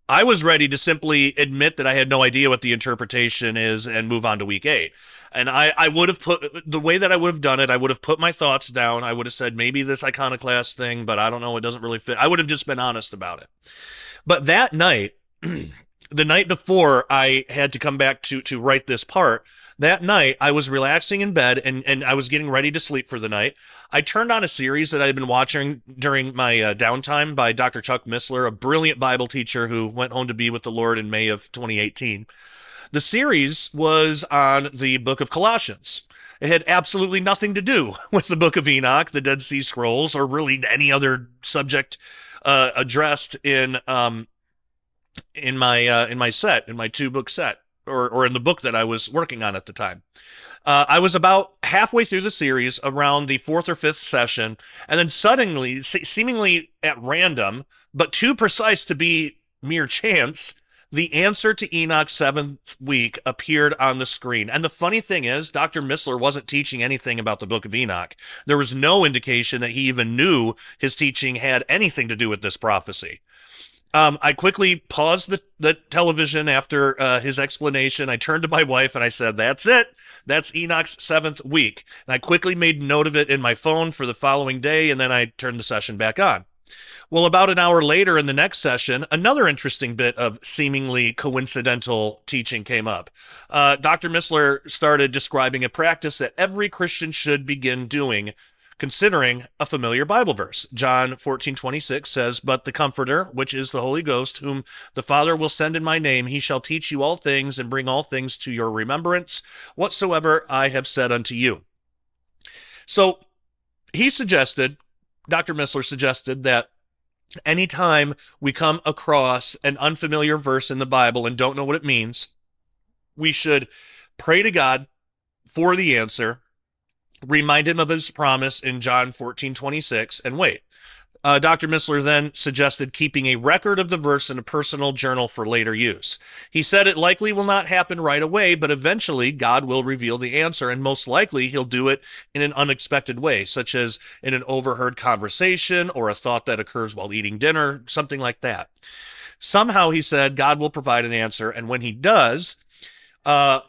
I was ready to simply admit that I had no idea what the interpretation is and move on to week 8. And I would have put the way that I would have done it, I would have put my thoughts down. I would have said maybe this iconoclast thing, but I don't know, it doesn't really fit. I would have just been honest about it. But that night, the night before I had to come back to write this part, that night I was relaxing in bed and I was getting ready to sleep for the night. I turned on a series that I had been watching during my downtime by Dr. Chuck Missler, a brilliant Bible teacher who went home to be with the Lord in May of 2018. The series was on the book of Colossians. It had absolutely nothing to do with the book of Enoch, the Dead Sea Scrolls, or really any other subject addressed in my set, in my 2 book set, or in the book that I was working on at the time. I was about halfway through the series, around the 4th or 5th session, and then suddenly, seemingly at random, but too precise to be mere chance, the answer to Enoch's 7th week appeared on the screen. And the funny thing is, Dr. Missler wasn't teaching anything about the book of Enoch. There was no indication that he even knew his teaching had anything to do with this prophecy. I quickly paused the television after his explanation. I turned to my wife and I said, "That's it. That's Enoch's 7th week." And I quickly made note of it in my phone for the following day, and then I turned the session back on. Well, about an hour later in the next session, another interesting bit of seemingly coincidental teaching came up. Dr. Missler started describing a practice that every Christian should begin doing, considering a familiar Bible verse. John 14:26 says, "But the Comforter, which is the Holy Ghost, whom the Father will send in my name, he shall teach you all things and bring all things to your remembrance, whatsoever I have said unto you." So he suggested, Dr. Missler suggested, that anytime we come across an unfamiliar verse in the Bible and don't know what it means, we should pray to God for the answer, remind him of his promise in John 14:26, and wait. Dr. Missler then suggested keeping a record of the verse in a personal journal for later use. He said it likely will not happen right away, but eventually God will reveal the answer, and most likely he'll do it in an unexpected way, such as in an overheard conversation or a thought that occurs while eating dinner, something like that. Somehow, he said, God will provide an answer, and when he does,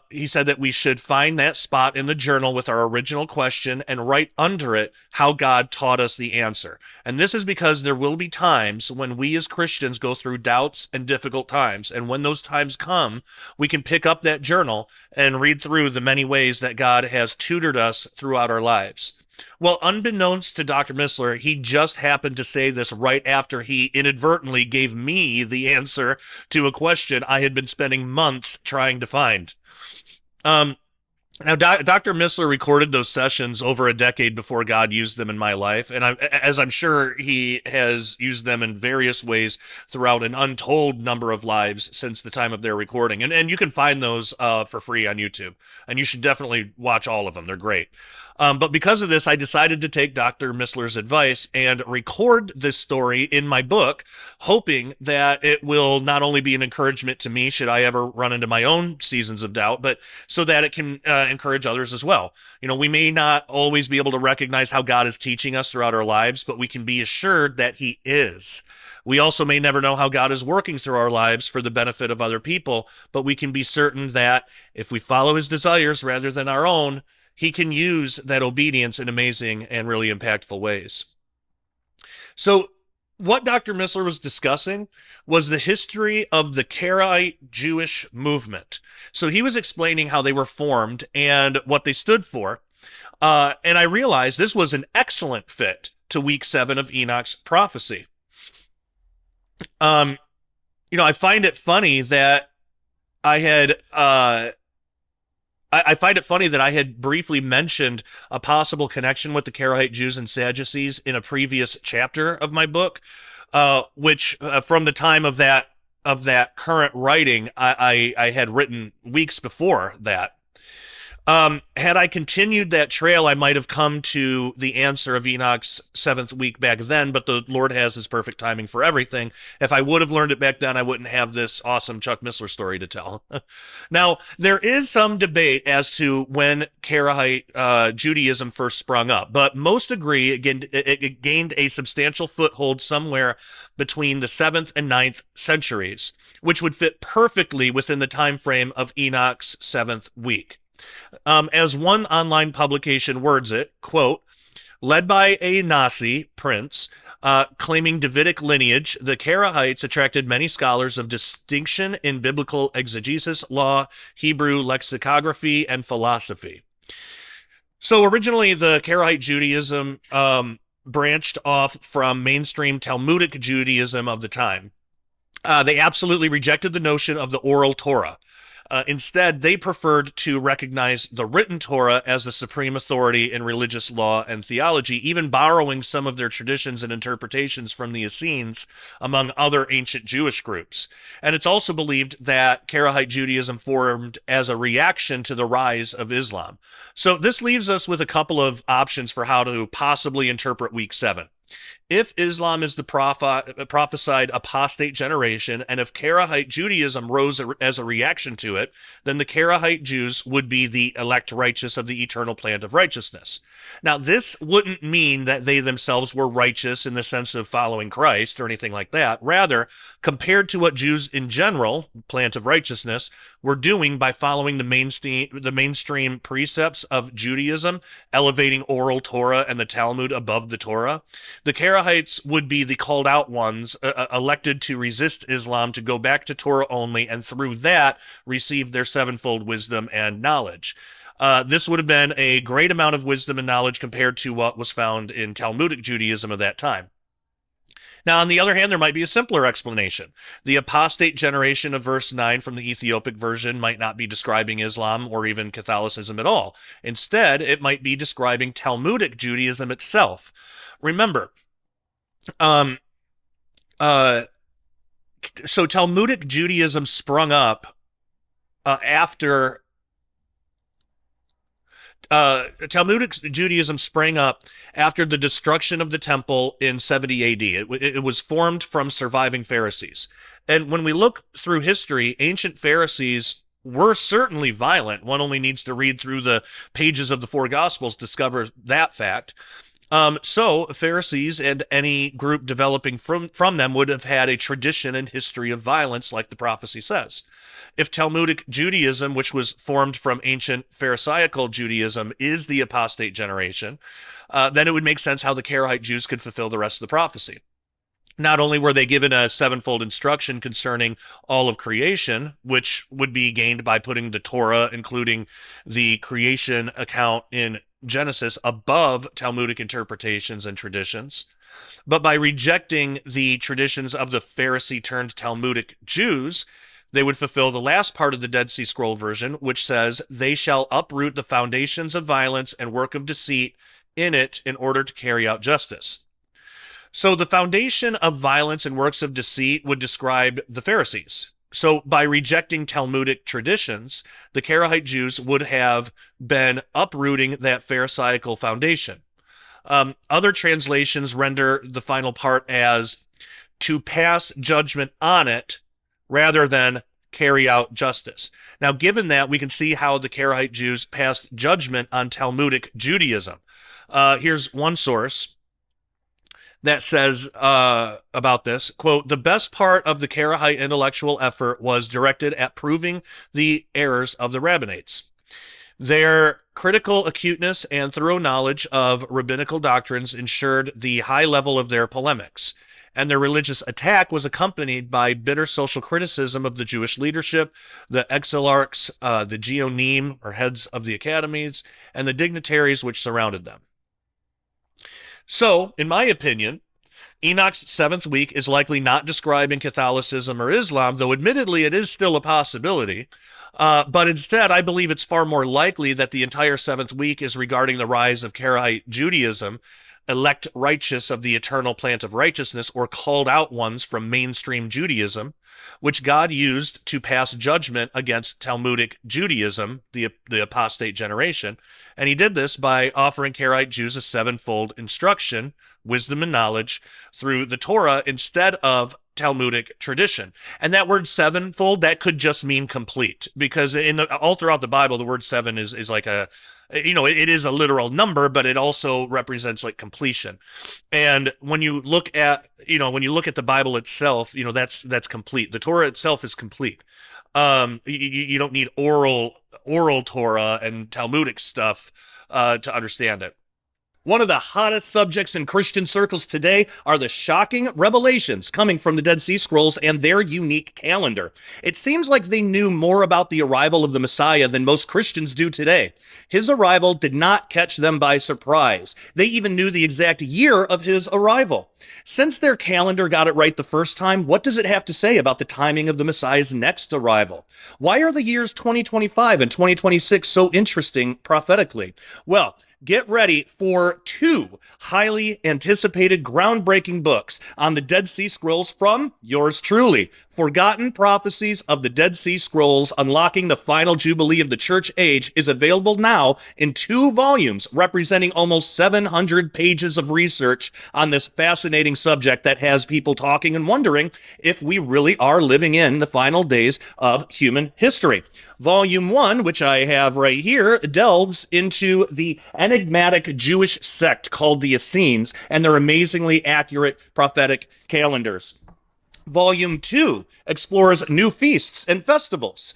he said that we should find that spot in the journal with our original question and write under it how God taught us the answer. And this is because there will be times when we as Christians go through doubts and difficult times. And when those times come, we can pick up that journal and read through the many ways that God has tutored us throughout our lives. Well, unbeknownst to Dr. Missler, he just happened to say this right after he inadvertently gave me the answer to a question I had been spending months trying to find. Um, Now, Dr. Missler recorded those sessions over a decade before God used them in my life, and as I'm sure he has used them in various ways throughout an untold number of lives since the time of their recording. And you can find those for free on YouTube, and you should definitely watch all of them. They're great. But because of this, I decided to take Dr. Missler's advice and record this story in my book, hoping that it will not only be an encouragement to me should I ever run into my own seasons of doubt, but so that it can encourage others as well. You know, we may not always be able to recognize how God is teaching us throughout our lives, but we can be assured that He is. We also may never know how God is working through our lives for the benefit of other people, but we can be certain that if we follow His desires rather than our own, He can use that obedience in amazing and really impactful ways. So, what Dr. Missler was discussing was the history of the Karaite Jewish movement. So he was explaining how they were formed and what they stood for. And I realized this was an excellent fit to week 7 of Enoch's prophecy. Um, I find it funny that I had I find it funny that I had briefly mentioned a possible connection with the Karaite Jews and Sadducees in a previous chapter of my book, which from the time of that current writing, I had written weeks before that. Had I continued that trail, I might have come to the answer of Enoch's seventh week back then, but the Lord has his perfect timing for everything. If I would have learned it back then, I wouldn't have this awesome Chuck Missler story to tell. Now, there is some debate as to when Karaite Judaism first sprung up, but most agree it gained a substantial foothold somewhere between the 7th and 9th centuries, which would fit perfectly within the time frame of Enoch's seventh week. As one online publication words it, quote, led by a Nasi prince claiming Davidic lineage, the Karaites attracted many scholars of distinction in biblical exegesis, law, Hebrew lexicography, and philosophy. So originally, the Karaite Judaism branched off from mainstream Talmudic Judaism of the time. They absolutely rejected the notion of the oral Torah. Instead, they preferred to recognize the written Torah as the supreme authority in religious law and theology, even borrowing some of their traditions and interpretations from the Essenes, among other ancient Jewish groups. And it's also believed that Karaite Judaism formed as a reaction to the rise of Islam. So this leaves us with a couple of options for how to possibly interpret week 7. If Islam is the prophesied apostate generation, and if Karaite Judaism rose as a reaction to it, then the Karaite Jews would be the elect righteous of the eternal plan of righteousness. Now, this wouldn't mean that they themselves were righteous in the sense of following Christ or anything like that. Rather, compared to what Jews in general, plant of righteousness, were doing by following the mainstream precepts of Judaism, elevating oral Torah and the Talmud above the Torah, the Karahites would be the called out ones elected to resist Islam, to go back to Torah only, and through that receive their sevenfold wisdom and knowledge. This would have been a great amount of wisdom and knowledge compared to what was found in Talmudic Judaism of that time. Now, on the other hand, there might be a simpler explanation. The apostate generation of verse 9 from the Ethiopic version might not be describing Islam or even Catholicism at all. Instead, it might be describing Talmudic Judaism itself. Remember, um, uh, so Talmudic Judaism sprung up after Talmudic Judaism sprang up after the destruction of the temple in 70 AD. It was formed from surviving Pharisees. And when we look through history, ancient Pharisees were certainly violent. One only needs to read through the pages of the four Gospels to discover that fact. So Pharisees and any group developing from them would have had a tradition and history of violence, like the prophecy says. If Talmudic Judaism, which was formed from ancient Pharisaical Judaism, is the apostate generation, then it would make sense how the Karaite Jews could fulfill the rest of the prophecy. Not only were they given a sevenfold instruction concerning all of creation, which would be gained by putting the Torah, including the creation account in Genesis, above Talmudic interpretations and traditions, but by rejecting the traditions of the Pharisee turned Talmudic Jews, they would fulfill the last part of the Dead Sea Scroll version, which says, they shall uproot the foundations of violence and work of deceit in it in order to carry out justice. So the foundation of violence and works of deceit would describe the Pharisees. So by rejecting Talmudic traditions, the Karaite Jews would have been uprooting that Pharisaical foundation. Other translations render the final part as to pass judgment on it rather than carry out justice. Now, given that, we can see how the Karaite Jews passed judgment on Talmudic Judaism. Here's one source that says about this, quote, the best part of the Karaite intellectual effort was directed at proving the errors of the rabbinates. Their critical acuteness and thorough knowledge of rabbinical doctrines ensured the high level of their polemics. and their religious attack was accompanied by bitter social criticism of the Jewish leadership, the exilarchs, the geonim, or heads of the academies, and the dignitaries which surrounded them. So, in my opinion, Enoch's seventh week is likely not describing Catholicism or Islam, though admittedly it is still a possibility. But instead, I believe it's far more likely that the entire seventh week is regarding the rise of Karaite Judaism, elect righteous of the eternal plant of righteousness, or called out ones from mainstream Judaism, which God used to pass judgment against Talmudic Judaism, the apostate generation. And he did this by offering Karaite Jews a sevenfold instruction, wisdom, and knowledge through the Torah instead of Talmudic tradition. And that word sevenfold, that could just mean complete, because all throughout the Bible, the word seven is like it is a literal number, but it also represents like completion. And when you look at the Bible itself, that's complete. The Torah itself is complete. You don't need oral Torah and Talmudic stuff to understand it. One of the hottest subjects in Christian circles today are the shocking revelations coming from the Dead Sea Scrolls and their unique calendar. It seems like they knew more about the arrival of the Messiah than most Christians do today. His arrival did not catch them by surprise. They even knew the exact year of his arrival. Since their calendar got it right the first time, what does it have to say about the timing of the Messiah's next arrival? Why are the years 2025 and 2026 so interesting prophetically? Well, get ready for two highly anticipated, groundbreaking books on the Dead Sea Scrolls from yours truly. Forgotten Prophecies of the Dead Sea Scrolls, Unlocking the Final Jubilee of the Church Age is available now in 2 volumes, representing almost 700 pages of research on this fascinating subject that has people talking and wondering if we really are living in the final days of human history. Volume 1, which I have right here, delves into the enigmatic Jewish sect called the Essenes and their amazingly accurate prophetic calendars. Volume 2 explores new feasts and festivals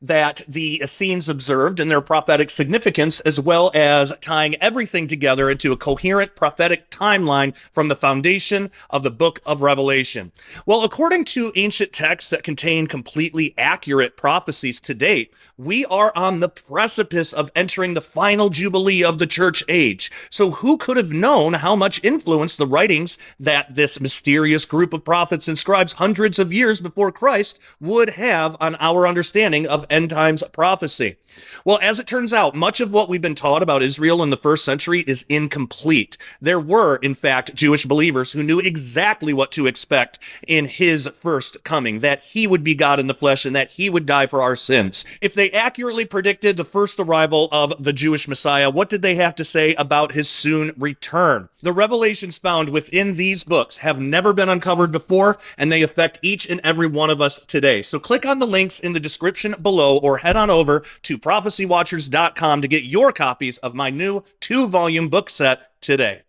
that the Essenes observed and their prophetic significance, as well as tying everything together into a coherent prophetic timeline from the foundation of the book of Revelation. Well, according to ancient texts that contain completely accurate prophecies to date, we are on the precipice of entering the final jubilee of the church age. So who could have known how much influence the writings that this mysterious group of prophets inscribes hundreds of years before Christ would have on our understanding of end times prophecy? Well, as it turns out, much of what we've been taught about Israel in the first century is incomplete. There were, in fact, Jewish believers who knew exactly what to expect in his first coming, that he would be God in the flesh and that he would die for our sins. If they accurately predicted the first arrival of the Jewish Messiah, what did they have to say about his soon return? The revelations found within these books have never been uncovered before, and they affect each and every one of us today. So click on the links in the description below or head on over to prophecywatchers.com to get your copies of my new 2-volume book set today.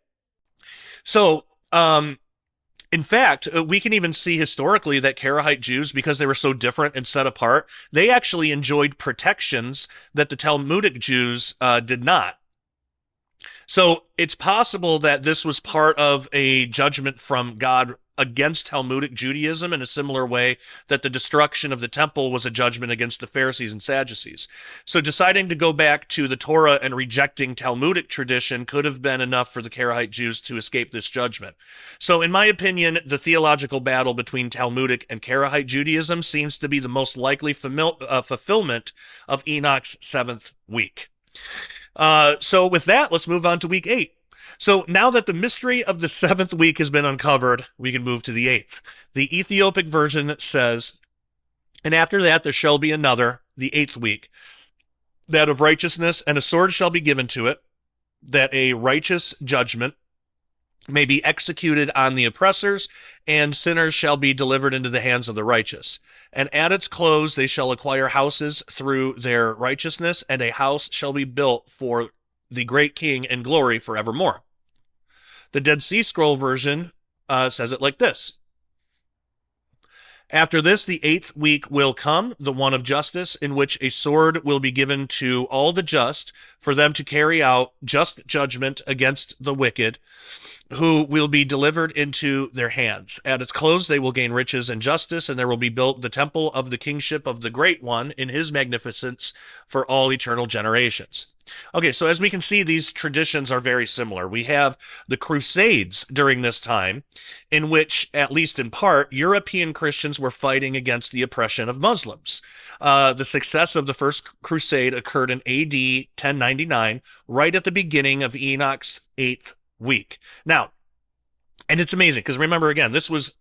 So, in fact, we can even see historically that Karaite Jews, because they were so different and set apart, they actually enjoyed protections that the Talmudic Jews did not. So it's possible that this was part of a judgment from God against Talmudic Judaism in a similar way that the destruction of the temple was a judgment against the Pharisees and Sadducees. So deciding to go back to the Torah and rejecting Talmudic tradition could have been enough for the Karaite Jews to escape this judgment. So in my opinion, the theological battle between Talmudic and Karaite Judaism seems to be the most likely fulfillment of Enoch's 7th week. So with that, let's move on to week 8. So now that the mystery of the 7th week has been uncovered, we can move to the 8th. The Ethiopic version says, "And after that there shall be another, the 8th week, that of righteousness, and a sword shall be given to it, that a righteous judgment may be executed on the oppressors, and sinners shall be delivered into the hands of the righteous. And at its close they shall acquire houses through their righteousness, and a house shall be built for the great king in glory forevermore." The Dead Sea Scroll version says it like this: "After this, the 8th week will come, the one of justice, in which a sword will be given to all the just for them to carry out just judgment against the wicked, who will be delivered into their hands. At its close, they will gain riches and justice, and there will be built the temple of the kingship of the Great One in his magnificence for all eternal generations. Okay, so as we can see, these traditions are very similar. We have the Crusades during this time, in which, at least in part, European Christians were fighting against the oppression of Muslims. The success of the First Crusade occurred in AD 1099, right at the beginning of Enoch's eighth week. Now, and it's amazing because remember again, this was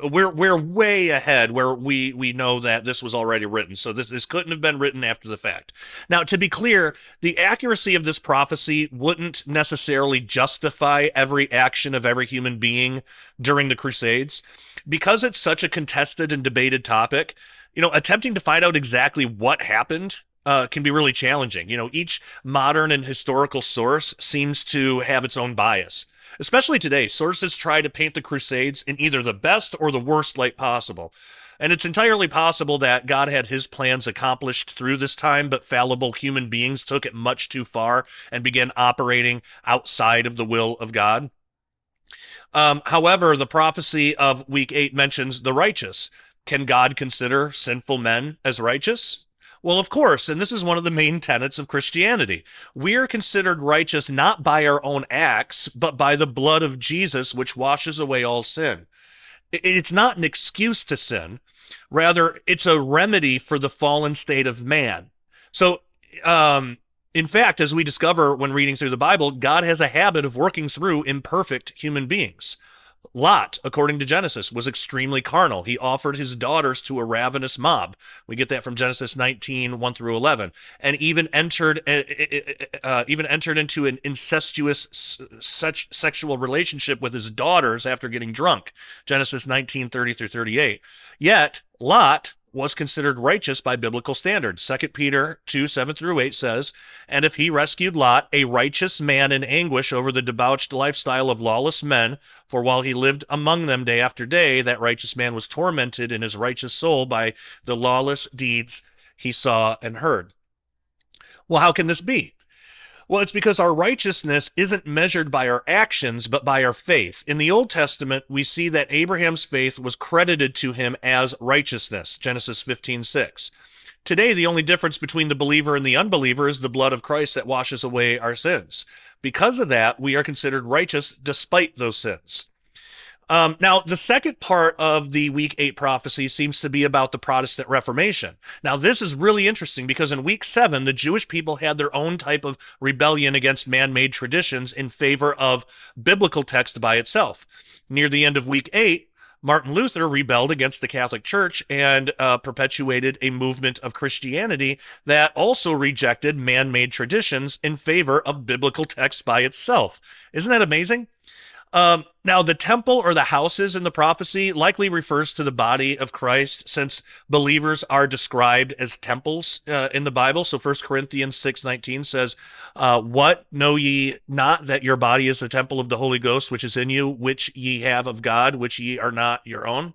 we're way ahead where we know that this was already written. So this couldn't have been written after the fact. Now, to be clear, the accuracy of this prophecy wouldn't necessarily justify every action of every human being during the Crusades because it's such a contested and debated topic. Attempting to find out exactly what happened can be really challenging. Each modern and historical source seems to have its own bias. Especially today, sources try to paint the Crusades in either the best or the worst light possible. And it's entirely possible that God had his plans accomplished through this time, but fallible human beings took it much too far and began operating outside of the will of God. However, the prophecy of week 8 mentions the righteous. Can God consider sinful men as righteous? Well, of course, and this is one of the main tenets of Christianity. We are considered righteous not by our own acts, but by the blood of Jesus, which washes away all sin. It's not an excuse to sin. Rather, it's a remedy for the fallen state of man. So, in fact, as we discover when reading through the Bible, God has a habit of working through imperfect human beings. Lot, according to Genesis, was extremely carnal. He offered his daughters to a ravenous mob. We get that from Genesis 19, 1 through 11, and even entered into an incestuous such sexual relationship with his daughters after getting drunk. Genesis 19, 30 through 38. Yet, Lot was considered righteous by biblical standards. 2 Peter 2, 7 through 8 says, and if he rescued Lot, a righteous man in anguish over the debauched lifestyle of lawless men, for while he lived among them day after day, that righteous man was tormented in his righteous soul by the lawless deeds he saw and heard. Well, how can this be? Well, it's because our righteousness isn't measured by our actions, but by our faith. In the Old Testament, we see that Abraham's faith was credited to him as righteousness, Genesis 15:6. Today, the only difference between the believer and the unbeliever is the blood of Christ that washes away our sins. Because of that, we are considered righteous despite those sins. Now, the second part of the week 8 prophecy seems to be about the Protestant Reformation. Now, this is really interesting because in week 7, the Jewish people had their own type of rebellion against man-made traditions in favor of biblical text by itself. Near the end of week 8, Martin Luther rebelled against the Catholic Church and perpetuated a movement of Christianity that also rejected man-made traditions in favor of biblical text by itself. Isn't that amazing? Now, the temple or the houses in the prophecy likely refers to the body of Christ, since believers are described as temples in the Bible. So 1 Corinthians 6:19 says, what know ye not that your body is the temple of the Holy Ghost, which is in you, which ye have of God, which ye are not your own?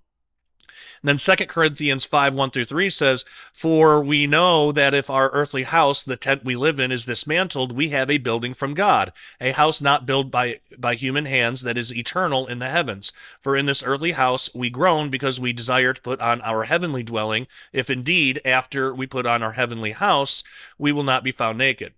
And then 2 Corinthians 5, 1 through 3 says, for we know that if our earthly house, the tent we live in, is dismantled, we have a building from God, a house not built by human hands, that is eternal in the heavens. For in this earthly house we groan because we desire to put on our heavenly dwelling, if indeed after we put on our heavenly house, we will not be found naked.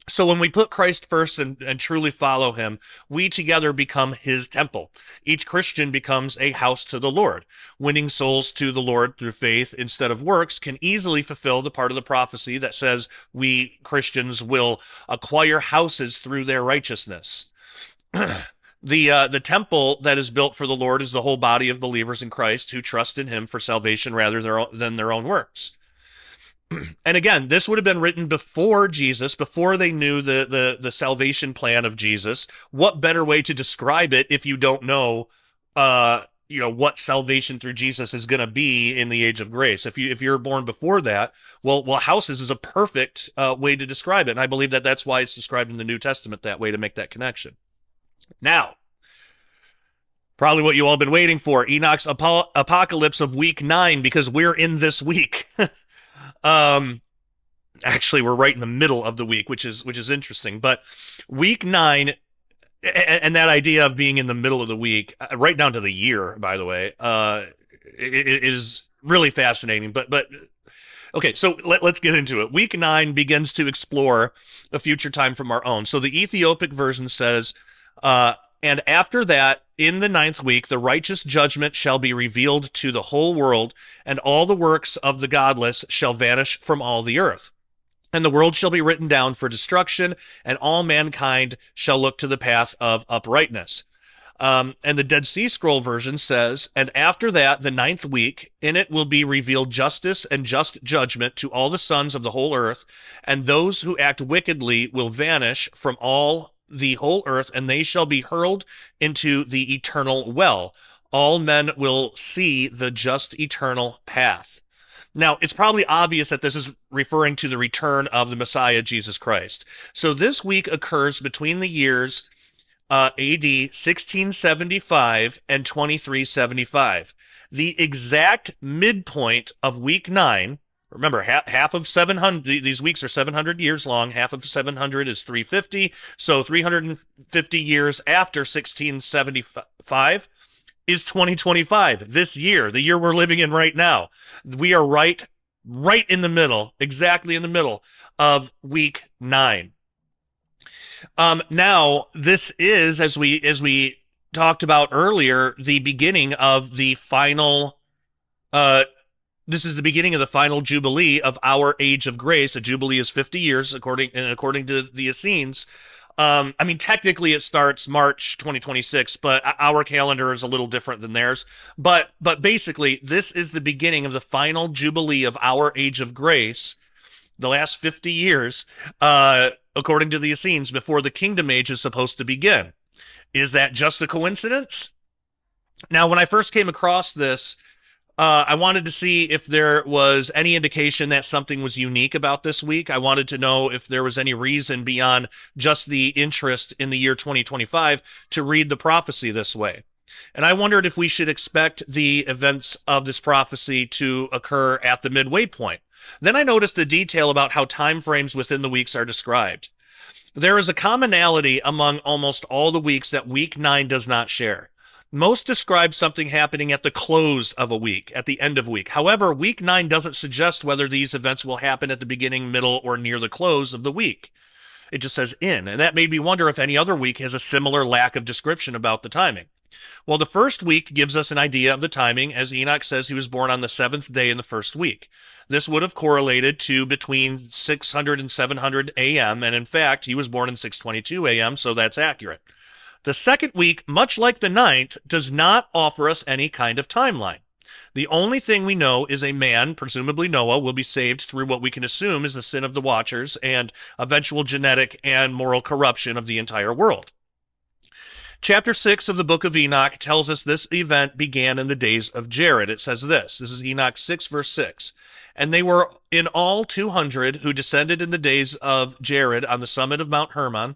So when we put Christ first and truly follow him, we together become his temple. Each Christian becomes a house to the Lord. Winning souls to the Lord through faith instead of works can easily fulfill the part of the prophecy that says we Christians will acquire houses through their righteousness. The temple that is built for the Lord is the whole body of believers in Christ who trust in him for salvation rather than their own works. And again, this would have been written before Jesus, before they knew the salvation plan of Jesus. What better way to describe it if you don't know, what salvation through Jesus is going to be in the age of grace? If you're born before that, well, houses is a perfect way to describe it. And I believe that that's why it's described in the New Testament that way, to make that connection. Now, probably what you all been waiting for, Enoch's apocalypse of week 9, because we're in this week. Actually, we're right in the middle of the week, which is interesting. But week nine, and that idea of being in the middle of the week, right down to the year, by the way, it is really fascinating. But okay, so let's get into it. Week nine begins to explore a future time from our own. So the Ethiopic version says, uh, and after that, in the ninth week, the righteous judgment shall be revealed to the whole world, and all the works of the godless shall vanish from all the earth. And the world shall be written down for destruction, and all mankind shall look to the path of uprightness. And the Dead Sea Scroll version says, and after that, the ninth week, in it will be revealed justice and just judgment to all the sons of the whole earth, and those who act wickedly will vanish from all the whole earth, and they shall be hurled into the eternal well. All men will see the just eternal path. Now, it's probably obvious that this is referring to the return of the Messiah, Jesus Christ. So this week occurs between the years AD 1675 and 2375. The exact midpoint of week nine. Remember, half of 700, these weeks are 700 years long. Half of 700 is 350. So 350 years after 1675 is 2025, this year, the year we're living in right now. We are right in the middle, exactly in the middle of week nine. Now this is, as we talked about earlier, the beginning of the final. Uh, this is the beginning of the final jubilee of our age of grace. A jubilee is 50 years, according to the Essenes. I mean, technically it starts March 2026, but our calendar is a little different than theirs. But basically, this is the beginning of the final jubilee of our age of grace, the last 50 years, according to the Essenes, before the kingdom age is supposed to begin. Is that just a coincidence? Now, when I first came across this, I wanted to see if there was any indication that something was unique about this week. I wanted to know if there was any reason beyond just the interest in the year 2025 to read the prophecy this way. And I wondered if we should expect the events of this prophecy to occur at the midway point. Then I noticed the detail about how time frames within the weeks are described. There is a commonality among almost all the weeks that week nine does not share. Most describe something happening at the close of a week, at the end of a week. However, week nine doesn't suggest whether these events will happen at the beginning, middle, or near the close of the week. It just says in, and that made me wonder if any other week has a similar lack of description about the timing. Well, the first week gives us an idea of the timing, as Enoch says he was born on the seventh day in the first week. This would have correlated to between 600 and 700 a.m., and in fact, he was born in 622 a.m., so that's accurate. The second week, much like the ninth, does not offer us any kind of timeline. The only thing we know is a man, presumably Noah, will be saved through what we can assume is the sin of the watchers and eventual genetic and moral corruption of the entire world. Chapter 6 of the book of Enoch tells us this event began in the days of Jared. It says this is Enoch 6, verse 6. And they were in all 200 who descended in the days of Jared on the summit of Mount Hermon,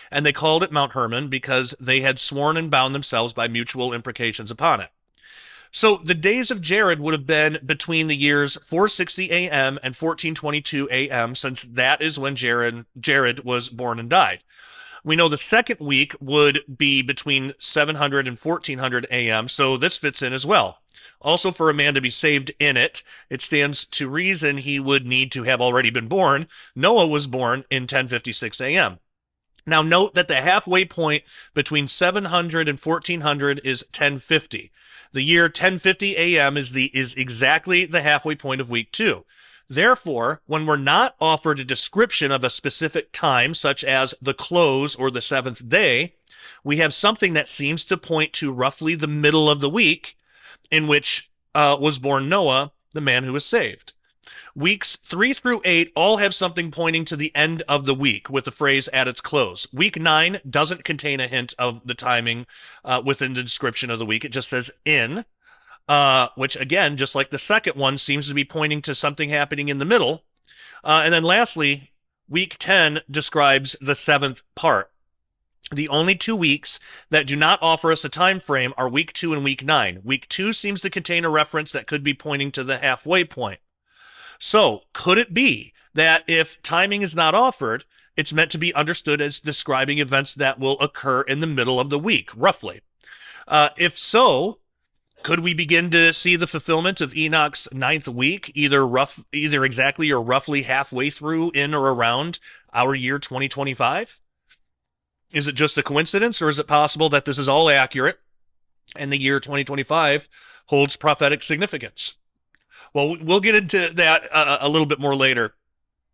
and they called it Mount Hermon because they had sworn and bound themselves by mutual imprecations upon it. So the days of Jared would have been between the years 460 a.m. and 1422 a.m., since that is when Jared was born and died. We know the second week would be between 700 and 1400 a.m., so this fits in as well. Also, for a man to be saved in it, it stands to reason he would need to have already been born. Noah was born in 1056 a.m. Now, note that the halfway point between 700 and 1400 is 1050. The year 1050 a.m. is exactly the halfway point of week 2. Therefore, when we're not offered a description of a specific time, such as the close or the seventh day, we have something that seems to point to roughly the middle of the week in which was born Noah, the man who was saved. Weeks 3 through 8 all have something pointing to the end of the week with the phrase at its close. Week 9 doesn't contain a hint of the timing within the description of the week. It just says in. Which again, just like the second one, seems to be pointing to something happening in the middle. And then lastly, week 10 describes the seventh part. The only 2 weeks that do not offer us a time frame are week 2 and week 9. Week 2 seems to contain a reference that could be pointing to the halfway point. So, could it be that if timing is not offered, it's meant to be understood as describing events that will occur in the middle of the week, roughly. If so, could we begin to see the fulfillment of Enoch's ninth week, either exactly or roughly halfway through in or around our year 2025? Is it just a coincidence, or is it possible that this is all accurate and the year 2025 holds prophetic significance? Well, we'll get into that a little bit more later,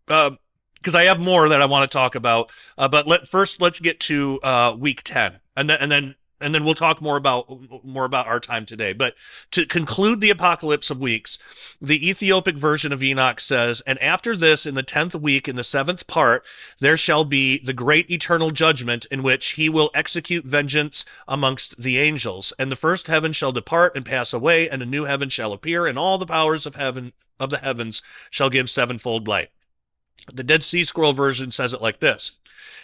because I have more that I want to talk about. But let's get to week 10, and then we'll talk more about our time today. But to conclude the apocalypse of weeks, the Ethiopic version of Enoch says, "And after this, in the 10th week, in the 7th part, there shall be the great eternal judgment, in which he will execute vengeance amongst the angels. And the first heaven shall depart and pass away, and a new heaven shall appear, and all the powers of the heavens shall give sevenfold light." The Dead Sea Scroll version says it like this: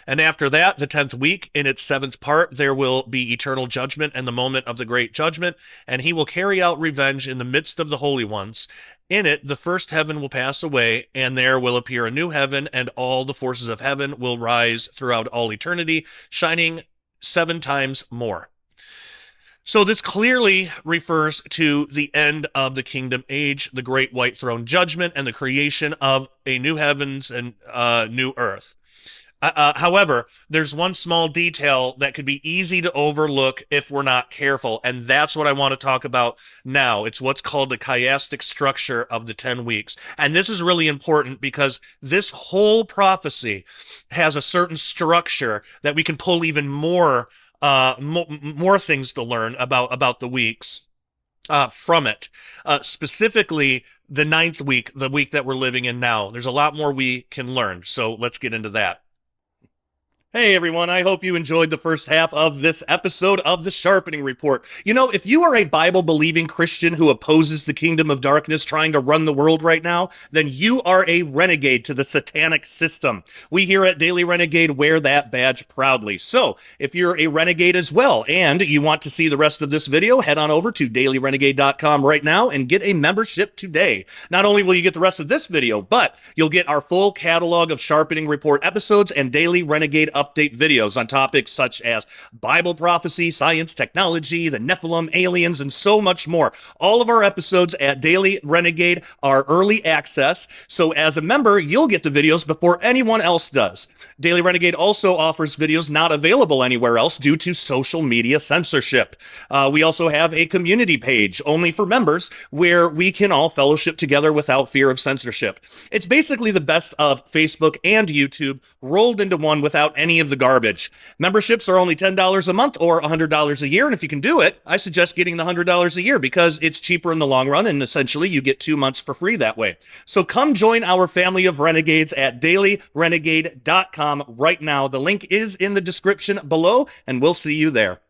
"And after that, the 10th week, in its 7th part, there will be eternal judgment and the moment of the great judgment, and he will carry out revenge in the midst of the holy ones. In it, the first heaven will pass away, and there will appear a new heaven, and all the forces of heaven will rise throughout all eternity, shining 7 times more." So this clearly refers to the end of the kingdom age, the great white throne judgment, and the creation of a new heavens and new earth. However, there's one small detail that could be easy to overlook if we're not careful, and that's what I want to talk about now. It's what's called the chiastic structure of the 10 weeks. And this is really important because this whole prophecy has a certain structure that we can pull even more things to learn about the weeks from it. Specifically, the 9th week, the week that we're living in now. There's a lot more we can learn, so let's get into that. Hey everyone, I hope you enjoyed the first half of this episode of the Sharpening Report. You know, if you are a Bible-believing Christian who opposes the kingdom of darkness trying to run the world right now, then you are a renegade to the satanic system. We here at Daily Renegade wear that badge proudly. So, if you're a renegade as well, and you want to see the rest of this video, head on over to dailyrenegade.com right now and get a membership today. Not only will you get the rest of this video, but you'll get our full catalog of Sharpening Report episodes and Daily Renegade update videos on topics such as Bible prophecy, science, technology, the Nephilim, aliens, and so much more. All of our episodes at Daily Renegade are early access, so as a member, you'll get the videos before anyone else does. Daily Renegade also offers videos not available anywhere else due to social media censorship. We also have a community page only for members where we can all fellowship together without fear of censorship. It's basically the best of Facebook and YouTube rolled into one without any of the garbage. Memberships are only $10 a month or $100 a year, and if you can do it, I suggest getting the $100 a year because it's cheaper in the long run, and essentially you get 2 months for free that way. So come join our family of renegades at dailyrenegade.com right now. The link is in the description below, and we'll see you there.